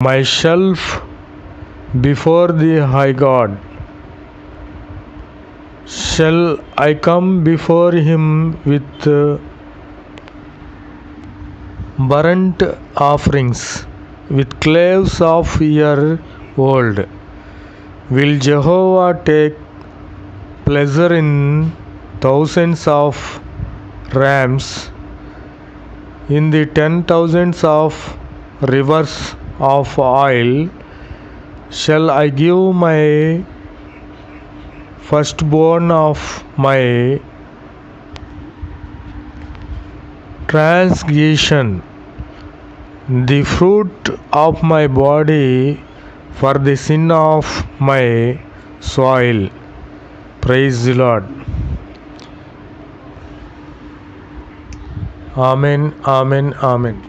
myself before the high God. Shall I come before him with burnt offerings, with claves of year old? Will Jehovah take pleasure in thousands of rams, in the 10,000s of rivers of oil? Shall I give my firstborn of my transgression, the fruit of my body, for the sin of my soil? Praise the Lord. Amen, amen, amen.